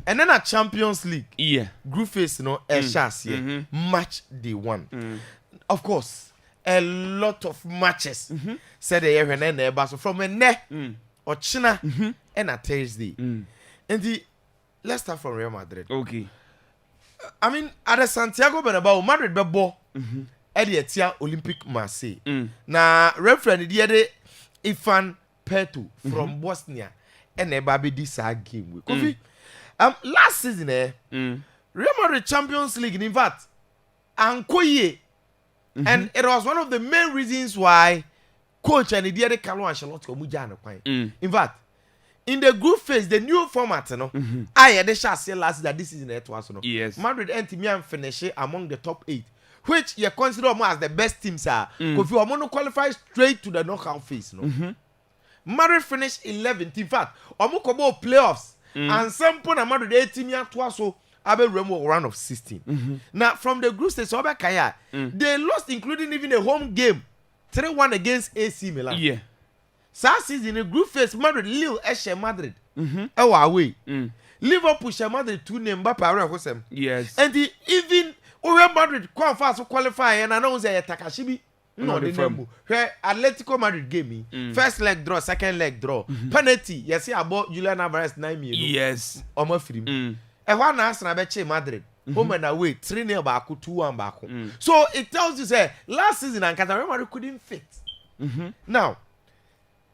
And then a Champions League. Yeah. Group phase, match day one. Of course, a lot of matches. Said the year and so from a ne or China and a Thursday. And let's start from Real Madrid. Okay. I mean, at the Santiago Bernabeu, Madrid bebo at the Etia Olympic Marseille. Na referee the Ifan Petu from Bosnia and Mbappe this game. Kofi, last season Real Madrid Champions League in fact Ankoye and it was one of the main reasons why coach and the Carlo Ancelotti omujana kwan. In fact, in the group phase, the new format, I had the shall say last that this is in it was no. Yes. Madrid and Timian finish among the top 8, which you consider more as the best teams are. If you are to qualify straight to the knockout phase, no. Madrid finished 11th. In fact, Omukobo playoffs and some point Madrid 18 twice so Abe Remo round of 16. Now from the group stage, they lost, including even a home game, 3-1 against AC Milan. Yeah. Last season in the group phase, Madrid, Lille, Eshe Madrid. Away. Liverpool, Madrid, 2 Mbappe, yes. and even Real Madrid qualify and announce a Takashibi. No, the name. Atletico Madrid game. First leg draw, second leg draw. Penalty. Yes, about Julian Alvarez 9 minutes. Yes. Almost free. And one answer about Madrid. Home and away, 3-0 back, 2-1 back. So it tells you, say, last season, and Real Madrid couldn't fit. Now,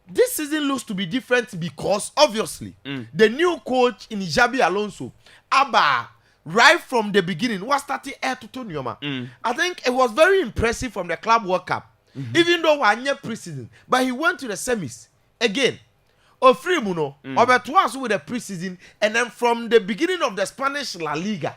this season looks to be different because obviously the new coach in Xabi Alonso, Abba, right from the beginning, was starting air to Tonyoma. I think it was very impressive from the Club World Cup, even though we're near preseason, but he went to the semis again. Free Muno, over twice with the preseason, and then from the beginning of the Spanish La Liga,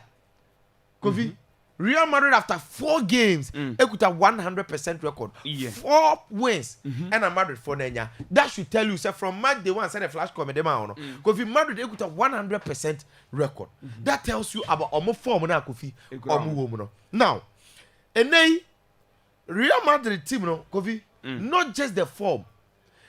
Kofi. Real Madrid after 4 games, equal 100% record. Yeah. 4 wins and a Madrid for Nenya. That should tell you, say from match day one, send a flash comment them out. Kofi Madrid equal 100% record. That tells you about omo form na Kofi omo woman. Now, and they Real Madrid team no Kofi, not just the form,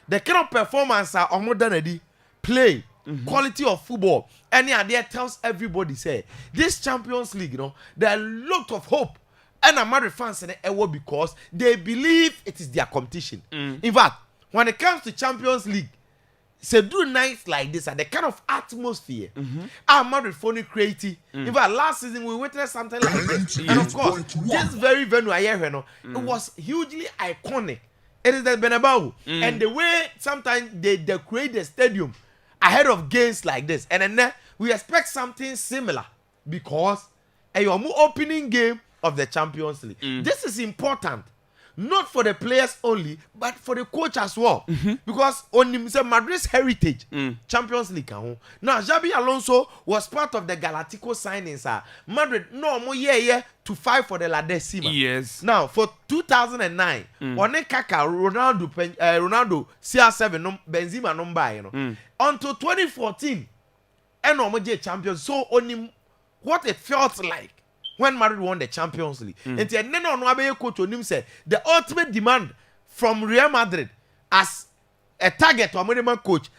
the kind of performance are omo done play. Quality of football. Any idea tells everybody say this Champions League, there are a lot of hope. And a Madrid fans in the world because they believe it is their competition. In fact, when it comes to Champions League, say do nights like this and the kind of atmosphere our Madrid phony creative. In fact, last season we witnessed something like this. And of course, this very venue it was hugely iconic. It is the Bernabeu. And the way sometimes they decorate the stadium ahead of games like this, and then we expect something similar because a opening game of the Champions League. This is important, not for the players only, but for the coach as well, because on Madrid's heritage, Champions League. Now, Xabi Alonso was part of the Galactico signings. Madrid no more year to fight for the La Decima. Yes. Now, for 2009, Kaka, Ronaldo, CR7, Benzema number, until 2014, and Omoje champions. So only what it felt like when Madrid won the Champions League. And then no coach on him said the ultimate demand from Real Madrid as a target or minimum coach,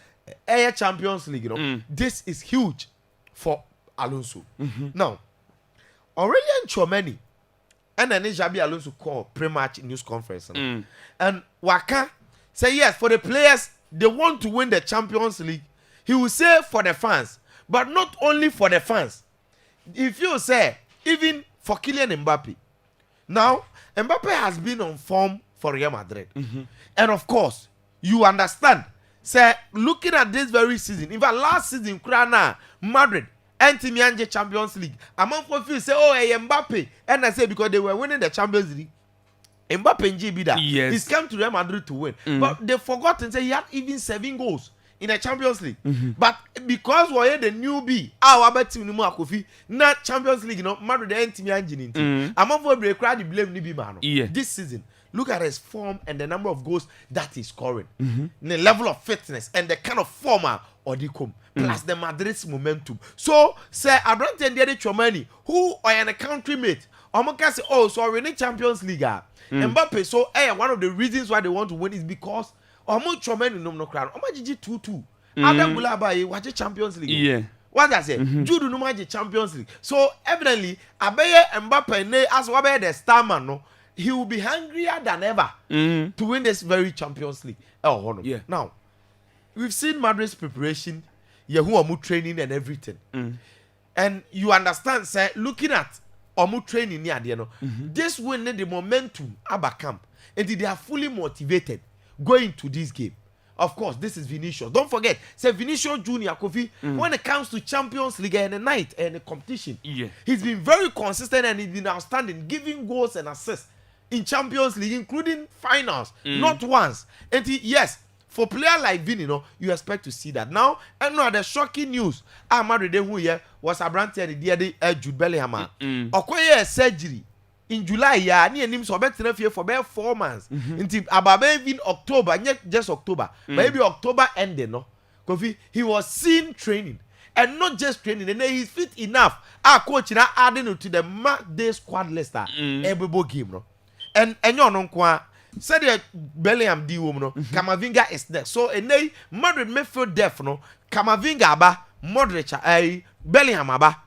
a Champions League. This is huge for Alonso. Now, Aurelien Tchouameni and then Xabi Alonso call pre-match news conference, and Waka say yes for the players. They want to win the Champions League. He will say for the fans, but not only for the fans. If you say, even for Kylian Mbappe. Now, Mbappe has been on form for Real Madrid. And of course, you understand. Say, looking at this very season, in fact, last season, Madrid, and Timianje Champions League. Among people say, oh, hey, Mbappe. And I say, because they were winning the Champions League. Mbappe and GB, yes. He's come to Real Madrid to win. But they forgot and say he had even 7 goals in the Champions League. But because we're the newbie, our team no Kofi, not Champions League, Madrid and Team Engine. I'm over the crowd the blame Nibi man. This season, look at his form and the number of goals that he's scoring, the level of fitness and the kind of former or the come plus the Madrid's momentum. So, say I don't tell the Tchouameni who are in a country mate. I'm gonna say, oh, so we need Champions League. Mbappe, so one of the reasons why they want to win is because Tchouameni no crowd. Gigi 2-2. Adam Gulaba watch Champions League. Yeah. What I say, Jude no magic Champions League. So evidently, Abeye Mbappe as Wabe the star man, no, he will be hungrier than ever to win this very Champions League. Oh, yeah. Now, we've seen Madrid's preparation, Yehu training and everything, and you understand, sir, looking at Omu training near the this will need the momentum about camp, and they are fully motivated going to this game. Of course, this is Vinicius. Don't forget, say Vinicius Junior Kofi. When it comes to Champions League and the night and the competition, he's been very consistent and he's been outstanding, giving goals and assists in Champions League, including finals, not once. And yes, for player like Vini, you expect to see that. Now, and now the shocking news, Madrid who here was a brand the Jude Bellingham. Okoye surgery. In July, near him so better for about 4 months. Until about maybe October, not just October, maybe October ending, no? Because he was seen training, and not just training, and he's fit enough. Our coach now adding to the match day squad list every game, no? And you know, said the Bellingham D woman, Camavinga is there. So and they Madrid midfield depth, no? Camavinga aba, Modric, Bellingham aba.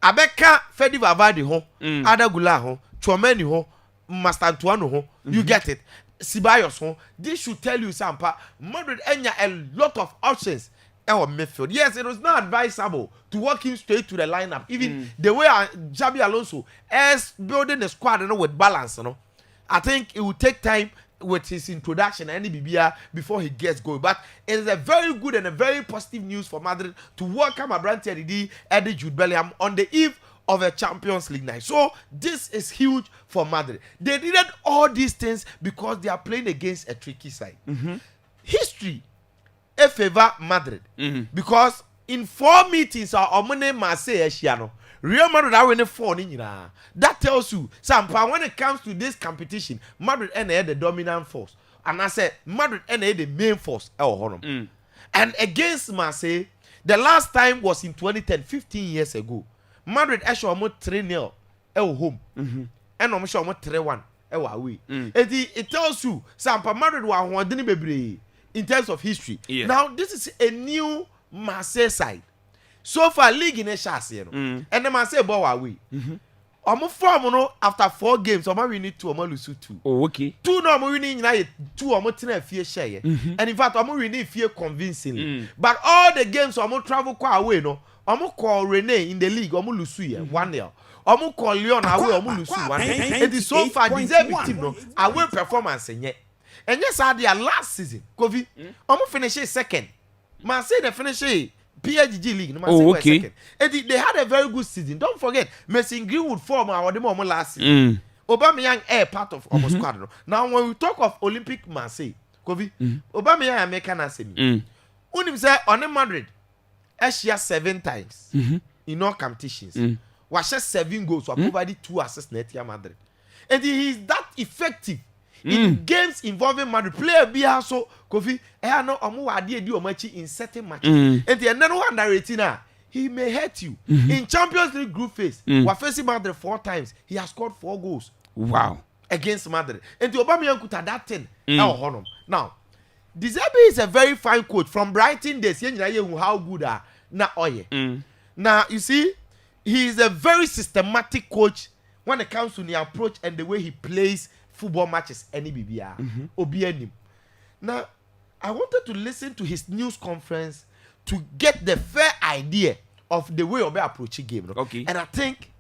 Abeka Fedi Vavadi ho, Adagula ho, Chomeni ho, Mastantuano ho, you get it. Sibayos ho. This should tell you something. Madrid enya a lot of options in our midfield. Yes, it was not advisable to walk him straight to the lineup. Even the way Xabi Alonso is building the squad with balance, I think it will take time with his introduction and BBR before he gets going. But it is a very good and a very positive news for Madrid to welcome a brand Eddie Jude Bellingham on the eve of a Champions League night. So this is huge for Madrid. They needed all these things because they are playing against a tricky side. History favor Madrid because in 4 meetings our Omone Marseille Real Madrid are winning 4 nina. That tells you, Sampa, when it comes to this competition, Madrid and the dominant force. And I said, Madrid and the main force. And against Marseille, the last time was in 2010, 15 years ago. Madrid actually almost 3-0 home. And almost 3-1 away. It tells you, Sampa, Madrid were in terms of history. Now, this is a new Marseille side. So far, league in a chassis, and the Marseille ball away. Form after 4 games, we need 2 lose 2. Oh, okay. 2 no winning 2 fear share. And in fact, we need fear convincingly. But all the games travel quite away, no. Call Rene in the league, lose 1-0. Call Leon away, lose 1. It is so far deserving team, no. Away performance, and yes, I their last season. Kofi, finish second. Marseille they finish PHG League, no second. And they had a very good season. Don't forget, Mason Greenwood form our last season. Aubameyang air part of our squad. Now, when we talk of Olympic Marseille, Kofi, Aubameyang American Assembly. Unim say on Madrid, Asia 7 times in all competitions. Was 7 goals, or provided 2 assists net Madrid. And he is that effective in games involving Madrid. Player be also Kofi no omo wade di omachi in certain matches. And the another one that he may hurt you. In Champions League group phase, we're facing Madrid 4 times. He has scored 4 goals. Wow. Against Madrid. And the Aubameyang could have that 10. Now, De Zerbi is a very fine coach from Brighton. They see how good na oye. Now, you see, he is a very systematic coach when it comes to the approach and the way he plays football matches. Any BBR. Obianim. Now, I wanted to listen to his news conference to get the fair idea of the way of approaching game. Okay. And I think,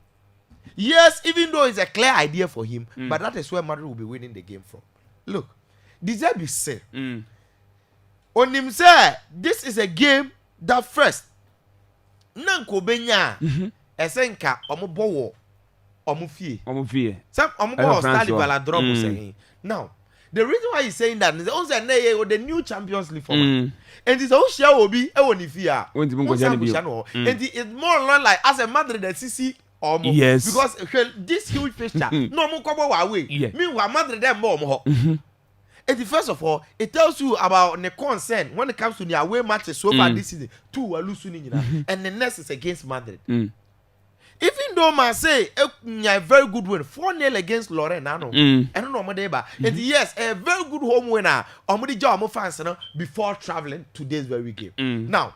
yes, even though it's a clear idea for him, but that is where Madrid will be winning the game from. Look, De Zerbi said, on him say, this is a game that first, Nanko Benya, Esenka, Omobowo, Omufie. Some Omobowo Stali Baladromo saying. Now, the reason why he's saying that is also the new Champions League format. And it's all share will be Ewonifia. And it's more like as a Madrid that CC. Yes. Because this huge fixture, no more come away. Meanwhile, Madrid them more. And first of all, it tells you about the concern when it comes to the away matches so far this season. 2 are losing, and the next is against Madrid. Even though Marseille a very good win, 4-0 against Lorraine, I don't know what they are. And yes, a very good home winner. Omudi Jamo fans before traveling to this very game. Now,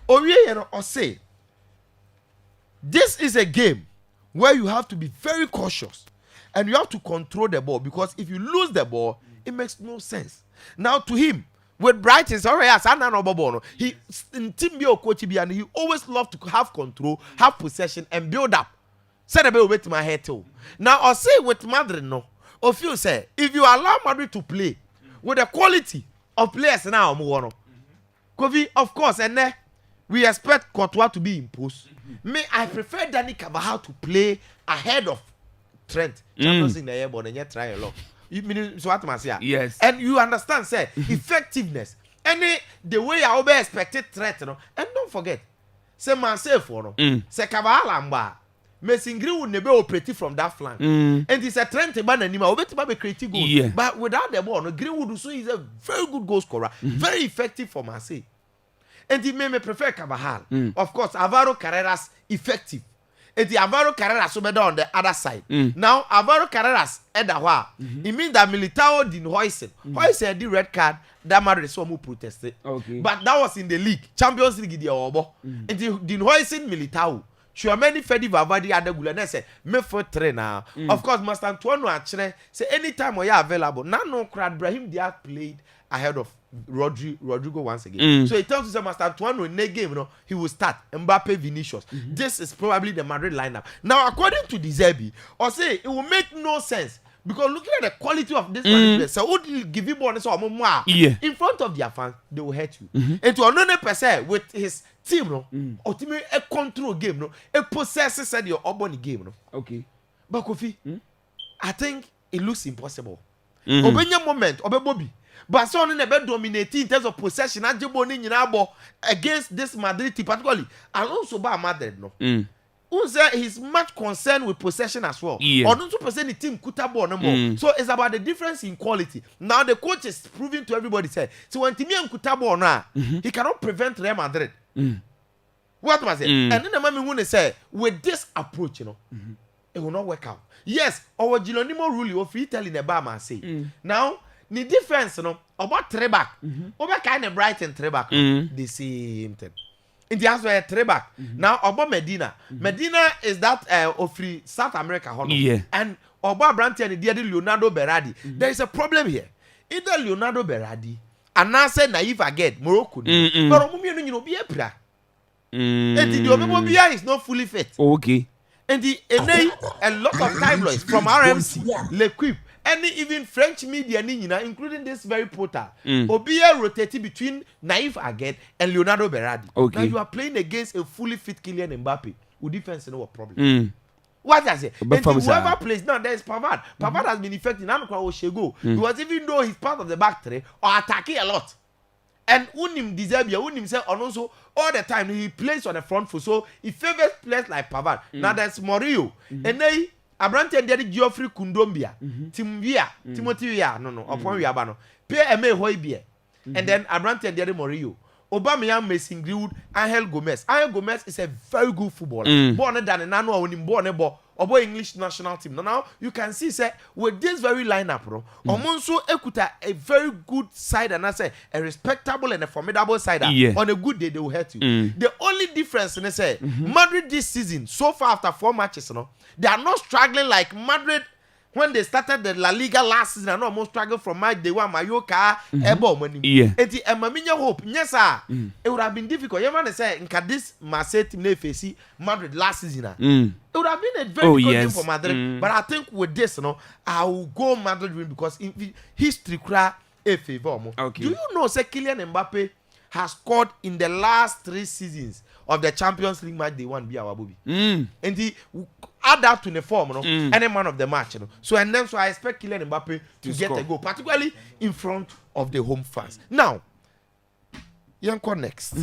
Oye or say this is a game where you have to be very cautious and you have to control the ball, because if you lose the ball, it makes no sense. Now to him, with Brighton, he in team coach and he always loved to have control, have possession, and build up. Said a bit with my head too. Now I say with Madrid, no, if you say if you allow Madrid to play with the quality of players now, Kofi, of course, and then we expect Courtois to be imposed. Me, I prefer Danny Carvajal to play ahead of Trent. Champions in the air, but then try a lot. You mean so what I say? Yes. And you understand, say effectiveness. Any the way I always expected Trent, no. And don't forget, say Marseille for no. Say Carvajal amba. Messi Green would never operate from that flank. And it's a Trent man and him. Be creative goal. Yeah. But without the ball, no, Greenwood so is a very good goal scorer, very effective for Marseille. And he may prefer Carvajal. Of course, Alvaro Carreras effective. And the Alvaro Carreras over there on the other side. Now, Alvaro Carreras Edahwa. It means that Militao didn't hoist. Hoist had the red card that Madrid so mu protested. Okay. But that was in the league, Champions League the obo. And the didn't hoist Militao. Sure, many Fedi Vavadi other Gulane say me for trainer. Of course, Master Antoine actually say anytime we are available. Now no crowd Brahim they have played ahead of Rodrigo once again. So it tells you that Master Antoine in the game, you know, he will start Mbappe, Vinicius. This is probably the Madrid lineup. Now, according to the Zerbi, or say it will make no sense because looking at the quality of this Madrid, so would give you bonus or more in front of their fans, they will hurt you. And to another person with his team, no, ultimately a control game, no, a possesses said your Oboni game, no. Okay. But Kofi, I think it looks impossible. Obenya moment, Obe Bobby. Barcelona never dominating in terms of possession and against this Madrid team, particularly Alonso by Madrid. No, he's much concerned with possession as well. Yeah. Or not to percent the team kuta no more. So it's about the difference in quality. Now the coach is proving to everybody say, so when Timian kuta now, he cannot prevent Real Madrid. What was it? And then the man when they say with this approach, you know, it will not work out. Yes, our Gilonimo rule of free telling the Bama say now. The difference, no, about three back, over kind of Brighton three back, the same thing. In the answer, three back. Now, about Medina, Medina is that of free South America, and about Branton and the Leonardo Berardi. There is a problem here. Either Leonardo Berardi and now say naive again, Morocco, but you know, be a pra. And the Omibia is not fully fit. Okay. And the a lot of tabloids from RMC, L'Equipe. Any even French media, including this very portal, Obia rotating between Naif Agued and Leonardo Berardi. Okay. Now you are playing against a fully fit Kylian Mbappe. Who defense no problem. What does it? Whoever plays now, there is Pavard. Pavard has been effective. Because even though he's part of the back three, or attacking a lot. And Unim deserve Unim say also all the time he plays on the front foot. So he favors players like Pavard. Now there's Morio. And they Abrante and Daddy Geoffrey Kundombia, Timothy Via, no, upon Yabano, Pierre Eme Hoybie, and then Abrante and Daddy Morio, Obama Mason Greenwood, Angel Gomez. Angel Gomez is a very good footballer, born than an annual when born a boy, or English national team. Now you can see, say, with this very lineup, Omonso Ekuta, a very good side, and I say a respectable and a formidable side. On a good day, they will hurt you. The only difference, and I say, Madrid this season, so far after 4 matches, they are not struggling like Madrid when they started the La Liga last season. And almost struggled from match day one, Mallorca, Ebo money. And the Maminya hope, yes, sir. It would have been difficult. You want to say, in this Marseille team, they face Madrid last season. It would have been a very good game for Madrid. But I think with this, I will go Madrid win because history cry a favor. Okay. Do you know, say, Kylian Mbappe has scored in the last 3 seasons of the Champions League match they won be our Bobby. And he add that to the form, any man of the match, So and then so I expect Kylian Mbappe to get a goal, particularly in front of the home fans. Now, Yanko next.